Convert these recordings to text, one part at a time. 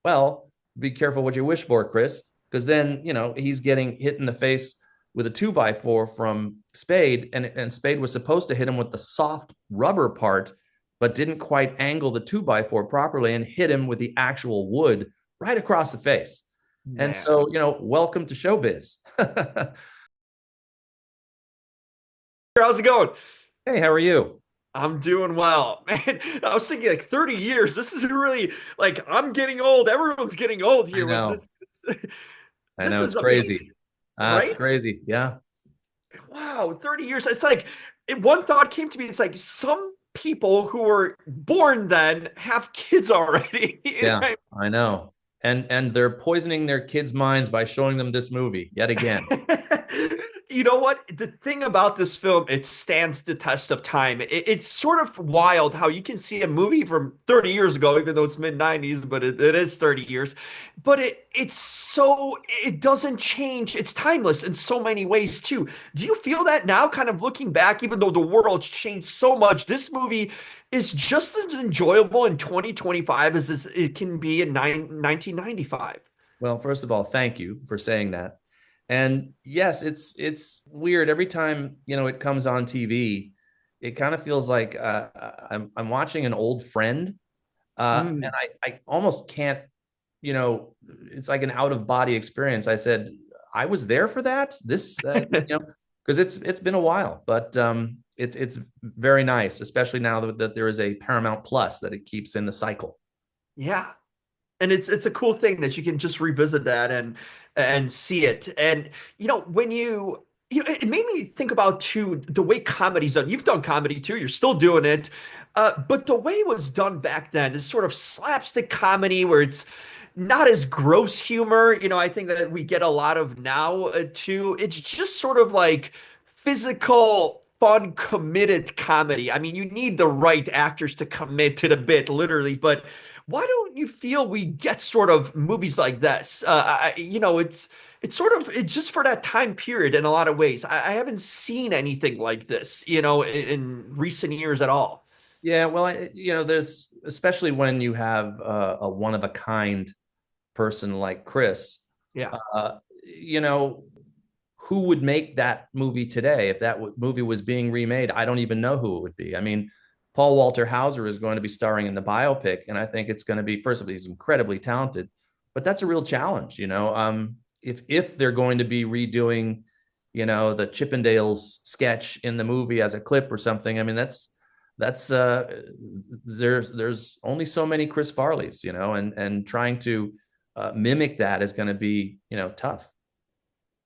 Well, be careful what you wish for, Chris, because then, he's getting hit in the face with a 2x4 from Spade, and Spade was supposed to hit him with the soft rubber part, but didn't quite angle the 2x4 properly and hit him with the actual wood right across the face. And Man. so, welcome to showbiz. How's it going? Hey, how are you? I'm doing well, man. I was thinking like 30 years. This is really like I'm getting old. Everyone's getting old I here with know. this. I This know is it's amazing, crazy. It's right? crazy. Yeah. Wow, 30 years. It's like one thought came to me. It's like some people who were born then have kids already. Yeah, I know. And they're poisoning their kids' minds by showing them this movie yet again. You know what? The thing about this film, it stands the test of time. It's sort of wild how you can see a movie from 30 years ago, even though it's mid 90s, but it is 30 years. But it doesn't change. It's timeless in so many ways too. Do you feel that now, kind of looking back, even though the world's changed so much, this movie is just as enjoyable in 2025 as it can be in 1995? Well, first of all, thank you for saying that. And yes, it's weird every time, it comes on TV. It kind of feels like I'm watching an old friend, and I almost can't, it's like an out of body experience. I said I was there for that. Because it's been a while, but it's very nice, especially now that there is a Paramount Plus that it keeps in the cycle. Yeah. And it's a cool thing that you can just revisit that and see it. And when it made me think about too the way comedy's done. You've done comedy too, you're still doing it. But the way it was done back then is sort of slapstick comedy where it's not as gross humor. I think that we get a lot of now too. It's just sort of like physical, fun, committed comedy. I mean, you need the right actors to commit to the bit, literally, but why don't you feel we get sort of movies like this? It's just for that time period in a lot of ways. I haven't seen anything like this, in recent years at all. Yeah, well, there's especially when you have a one of a kind person like Chris, Yeah. uh, you know, who would make that movie today if that movie was being remade? I don't even know who it would be. I mean, Paul Walter Hauser is going to be starring in the biopic, and I think it's going to be, first of all, he's incredibly talented, but that's a real challenge. If they're going to be redoing, the Chippendales sketch in the movie as a clip or something, I mean, that's there's only so many Chris Farleys, and trying to mimic that is going to be, tough.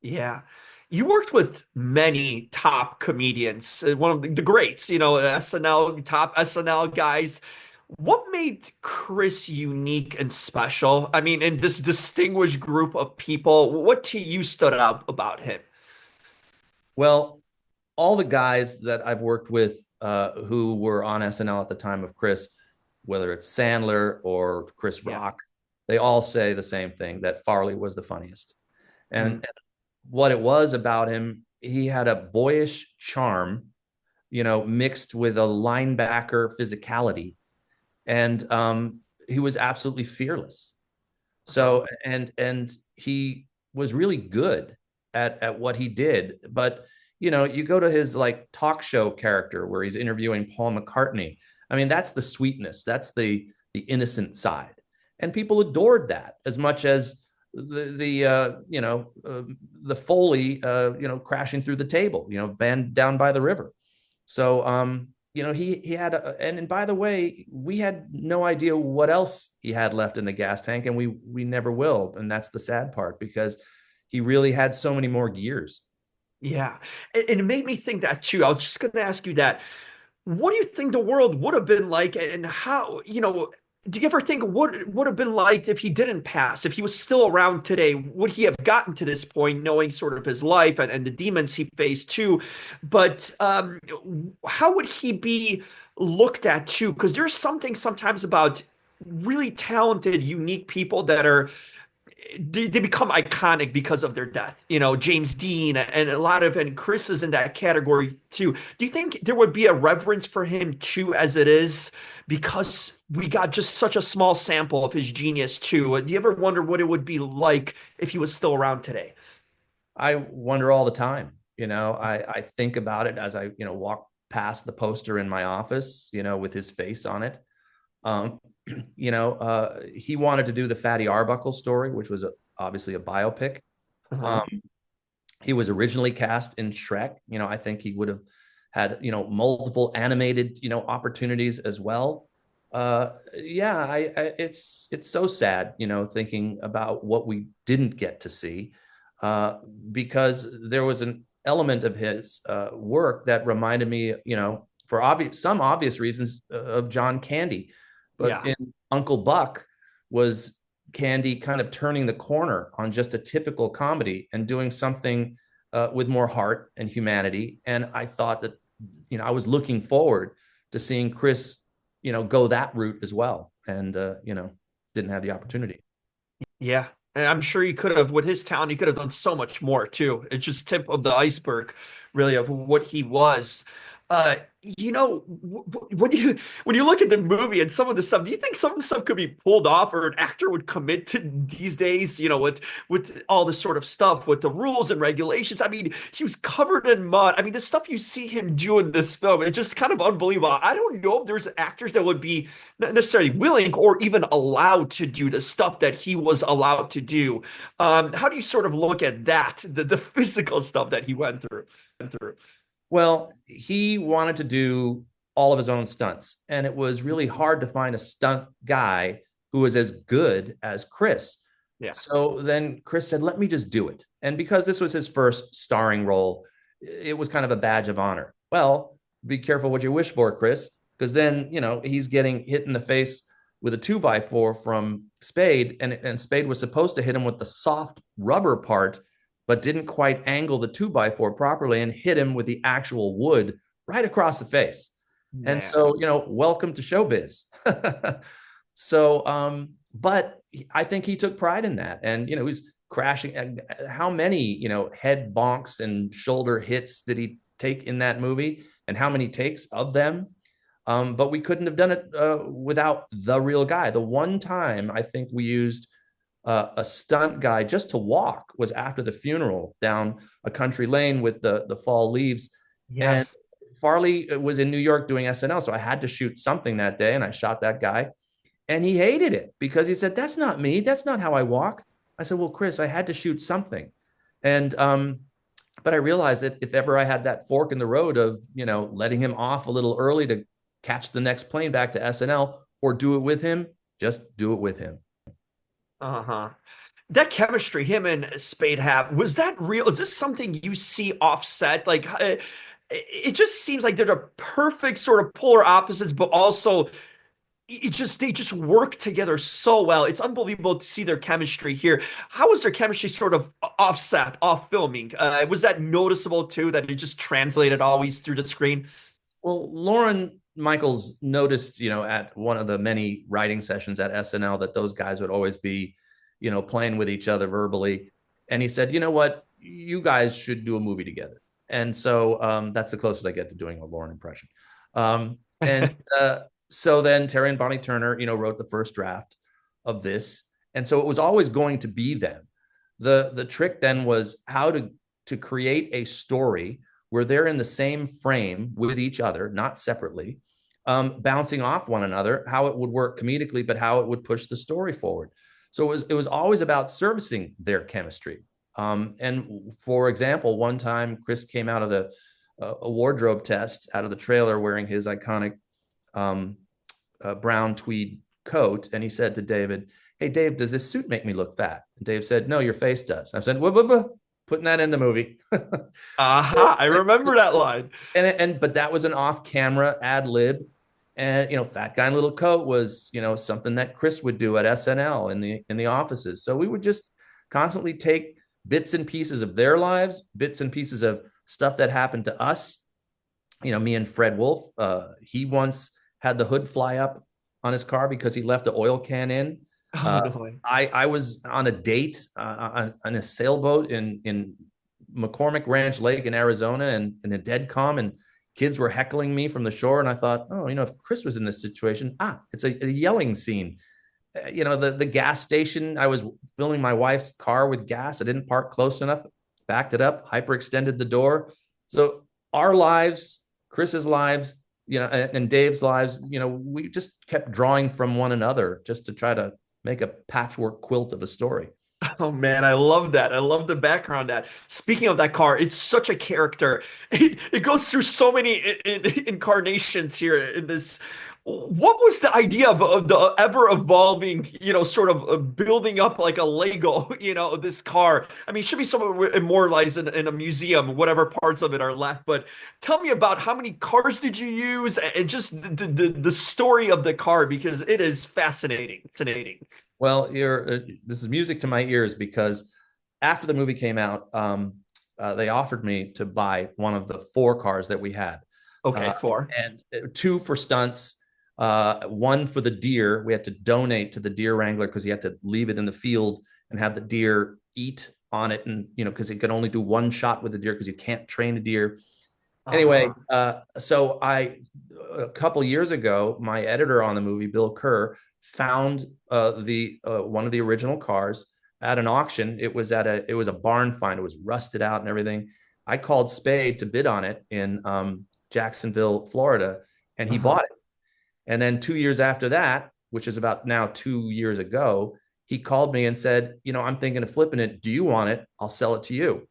Yeah. You worked with many top comedians, one of the greats, SNL, top SNL guys. What made Chris unique and special? I mean, in this distinguished group of people, what to you stood out about him? Well, all the guys that I've worked with who were on SNL at the time of Chris, whether it's Sandler or Chris Yeah. Rock, they all say the same thing, that Farley was the funniest. Mm. And what it was about him, he had a boyish charm, mixed with a linebacker physicality. And he was absolutely fearless. Okay. So and he was really good at what he did. But you go to his like talk show character where he's interviewing Paul McCartney. I mean, that's the sweetness, that's the innocent side, and people adored that as much as the Foley crashing through the table, band down by the river. So he had and by the way, we had no idea what else he had left in the gas tank, and we never will. And that's the sad part, because he really had so many more gears. Yeah. And it made me think that too. I was just going to ask you that. What do you think the world would have been like, and how, do you ever think what it would have been like if he didn't pass, if he was still around today? Would he have gotten to this point, knowing sort of his life and the demons he faced too? But how would he be looked at too? Because there's something sometimes about really talented, unique people that are they become iconic because of their death. You know, James Dean and a lot of, and Chris is in that category too. Do you think there would be a reverence for him too, as it is, because we got just such a small sample of his genius too? Do you ever wonder what it would be like if he was still around today? I wonder all the time. I think about it as I walk past the poster in my office, with his face on it. Um, he wanted to do the Fatty Arbuckle story, which was obviously a biopic. Uh-huh. Um, he was originally cast in Shrek. I think he would have had, multiple animated, opportunities as well. Yeah, it's so sad, thinking about what we didn't get to see, uh, because there was an element of his work that reminded me, for some obvious reasons, of John Candy. But Yeah. in Uncle Buck was Candy kind of turning the corner on just a typical comedy and doing something with more heart and humanity. And I thought that, I was looking forward to seeing Chris, go that route as well. And, didn't have the opportunity. Yeah. And I'm sure he could have, with his talent, he could have done so much more too. It's just tip of the iceberg, really, of what he was. When you look at the movie and some of the stuff, do you think some of the stuff could be pulled off, or an actor would commit to these days? With all this sort of stuff, with the rules and regulations. I mean, he was covered in mud. I mean, the stuff you see him do in this film, it's just kind of unbelievable. I don't know if there's actors that would be not necessarily willing or even allowed to do the stuff that he was allowed to do. How do you sort of look at that, the physical stuff that he went through? Well, he wanted to do all of his own stunts, and it was really hard to find a stunt guy who was as good as Chris. Yeah. So then Chris said, "Let me just do it." And because this was his first starring role, it was kind of a badge of honor. Well, be careful what you wish for, Chris, because then, he's getting hit in the face with a 2x4 from Spade, and Spade was supposed to hit him with the soft rubber part, but didn't quite angle the 2x4 properly and hit him with the actual wood right across the face. And Man. so, welcome to showbiz. But I think he took pride in that. And, he's crashing. How many, head bonks and shoulder hits did he take in that movie? And how many takes of them? But we couldn't have done it without the real guy. The one time I think we used a stunt guy just to walk was after the funeral down a country lane with the fall leaves. And Yes. Farley was in New York doing SNL, so I had to shoot something that day, and I shot that guy. And he hated it because he said, "That's not me. That's not how I walk." I said, "Well, Chris, I had to shoot something." And but I realized that if ever I had that fork in the road of, letting him off a little early to catch the next plane back to SNL or do it with him, just do it with him. Uh-huh. That chemistry him and Spade have, was that real? Is this something you see offset? Like, it just seems like they're the perfect sort of polar opposites, but also they just work together so well. It's unbelievable to see their chemistry here. How was their chemistry sort of offset, off filming? Was that noticeable too, that it just translated always through the screen? Well, Lauren Michaels noticed, at one of the many writing sessions at SNL that those guys would always be, playing with each other verbally. And he said, "You know what? You guys should do a movie together." And so that's the closest I get to doing a Lauren impression. And so then Terry and Bonnie Turner, wrote the first draft of this. And so it was always going to be them. The trick then was how to create a story where they're in the same frame with each other, not separately, bouncing off one another, how it would work comedically, but how it would push the story forward. So it was always about servicing their chemistry. And for example, one time Chris came out of a wardrobe test out of the trailer wearing his iconic brown tweed coat, and he said to David, "Hey, Dave, does this suit make me look fat?" And Dave said, "No, your face does." I said, "What? Putting that in the movie." So, Aha, I remember that line. but that was an off-camera ad lib, and fat guy in little coat was something that Chris would do at SNL in the offices. So we would just constantly take bits and pieces of their lives, bits and pieces of stuff that happened to us. Me and Fred Wolf, he once had the hood fly up on his car because he left the oil can in. Oh, no way. I was on a date on a sailboat in McCormick Ranch Lake in Arizona, and in a dead calm, and kids were heckling me from the shore. And I thought, oh, if Chris was in this situation, it's a yelling scene. The gas station. I was filling my wife's car with gas. I didn't park close enough, backed it up, hyperextended the door. So our lives, Chris's lives, and Dave's lives, we just kept drawing from one another just to try to make a patchwork quilt of a story. Oh man, I love that. I love the background that. Speaking of that car, it's such a character. It goes through so many incarnations here in this. What was the idea of the ever evolving, sort of building up like a Lego, this car? I mean, it should be somewhere immortalized in a museum, whatever parts of it are left. But tell me about how many cars did you use and just the story of the car, because it is fascinating. Fascinating. Well, this is music to my ears because after the movie came out, they offered me to buy one of the four cars that we had. Okay, four. And two for stunts, one for the deer. We had to donate to the deer wrangler because he had to leave it in the field and have the deer eat on it. And, because it could only do one shot with the deer because you can't train a deer. Anyway, so a couple years ago, my editor on the movie, Bill Kerr, found the one of the original cars at an auction. It was a barn find. It was rusted out and everything. I called Spade to bid on it in Jacksonville, Florida, and he bought it. And then 2 years after that, which is about now 2 years ago, he called me and said, I'm thinking of flipping it. Do you want it? I'll sell it to you.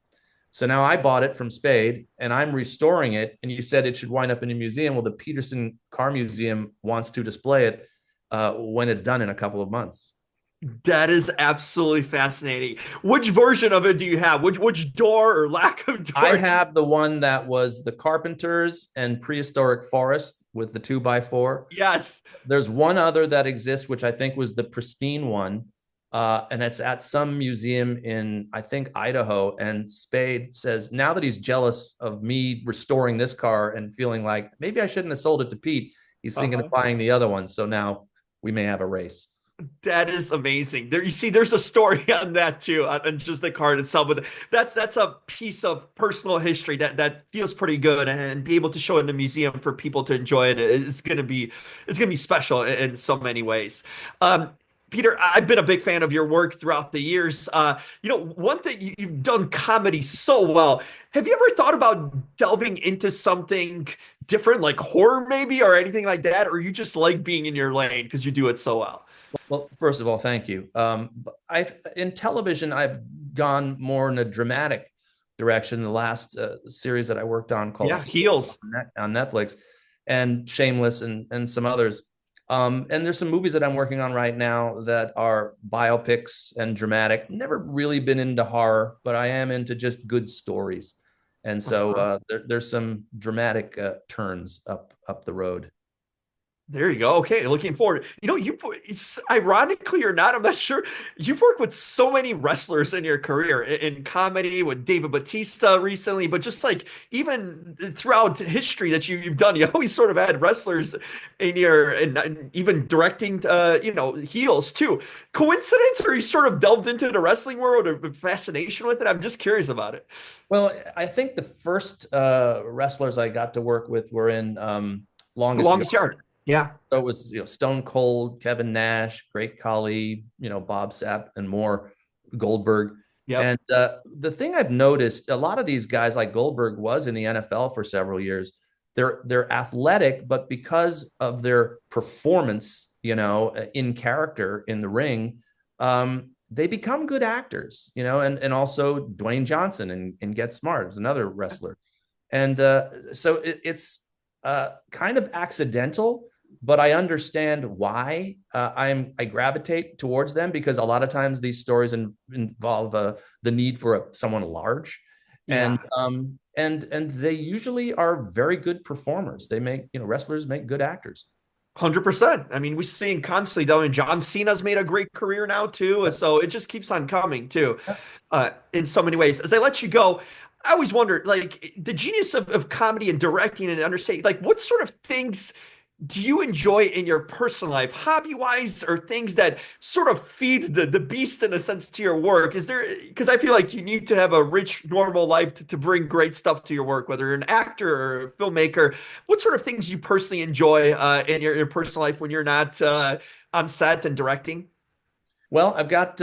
So now I bought it from Spade and I'm restoring it. And you said it should wind up in a museum. Well, the Peterson Car Museum wants to display it when it's done in a couple of months. That is absolutely fascinating. Which version of it do you have? Which door or lack of door? I have the one that was the Carpenters and Prehistoric Forest with the 2x4. Yes. There's one other that exists, which I think was the pristine one. And it's at some museum in, I think, Idaho. And Spade says now that he's jealous of me restoring this car and feeling like maybe I shouldn't have sold it to Pete, he's thinking of buying the other one. So now we may have a race. That is amazing. There, you see, there's a story on that too, on just the card itself. But that's a piece of personal history that feels pretty good, and be able to show it in the museum for people to enjoy it is gonna be special in so many ways. Peter, I've been a big fan of your work throughout the years. One thing you've done comedy so well. Have you ever thought about delving into something different, like horror maybe, or anything like that? Or you just like being in your lane because you do it so well? Well, first of all, thank you. In television, I've gone more in a dramatic direction. The last series that I worked on called Heels on Netflix, and Shameless, and some others. And there's some movies that I'm working on right now that are biopics and dramatic. Never really been into horror, but I am into just good stories. And so there's some dramatic turns up the road. There you go. Okay, looking forward. It's ironically or not, I'm not sure. You've worked with so many wrestlers in your career in comedy with David Batista recently, but just like even throughout history that you've done, you always sort of had wrestlers in your, and even directing, heels too. Coincidence, or you sort of delved into the wrestling world or fascination with it? I'm just curious about it. Well, I think the first wrestlers I got to work with were in Longest Yard. Yeah. So it was, Stone Cold, Kevin Nash, Great Khali, Bob Sapp, and more, Goldberg. Yeah. And the thing I've noticed, a lot of these guys, like Goldberg, was in the NFL for several years. They're athletic, but because of their performance, in character in the ring, they become good actors, and also Dwayne Johnson and Get Smart is another wrestler. And so it's kind of accidental, but I understand why I gravitate towards them, because a lot of times these stories involve the need for someone large, and they usually are very good performers. They make wrestlers make good actors. 100%. I mean, we're seeing constantly though, and John Cena's made a great career now too, so it just keeps on coming too, in so many ways. As I let you go, I always wondered, like, the genius of comedy and directing and understanding, like, what sort of things do you enjoy in your personal life, hobby-wise, or things that sort of feed the beast in a sense to your work? Is there, because I feel like you need to have a rich, normal life to bring great stuff to your work, whether you're an actor or a filmmaker. What sort of things you personally enjoy in your personal life when you're not on set and directing? Well, I've got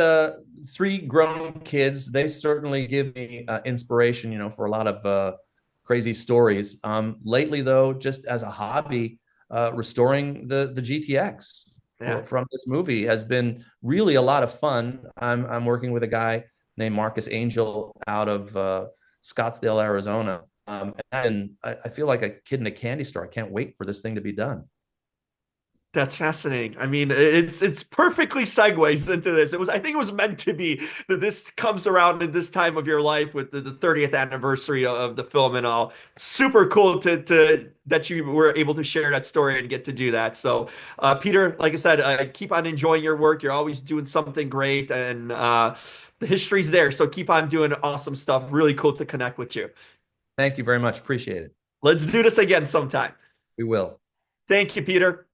three grown kids. They certainly give me inspiration, for a lot of crazy stories. Lately, though, just as a hobby, restoring the GTX Yeah. from this movie has been really a lot of fun. I'm working with a guy named Marcus Angel out of Scottsdale, Arizona, and I feel like a kid in a candy store. I can't wait for this thing to be done. That's fascinating. I mean, it's perfectly segues into this. I think it was meant to be that this comes around in this time of your life with the 30th anniversary of the film and all. Super cool to that you were able to share that story and get to do that. So, Peter, like I said, keep on enjoying your work. You're always doing something great, and the history's there. So keep on doing awesome stuff. Really cool to connect with you. Thank you very much. Appreciate it. Let's do this again sometime. We will. Thank you, Peter.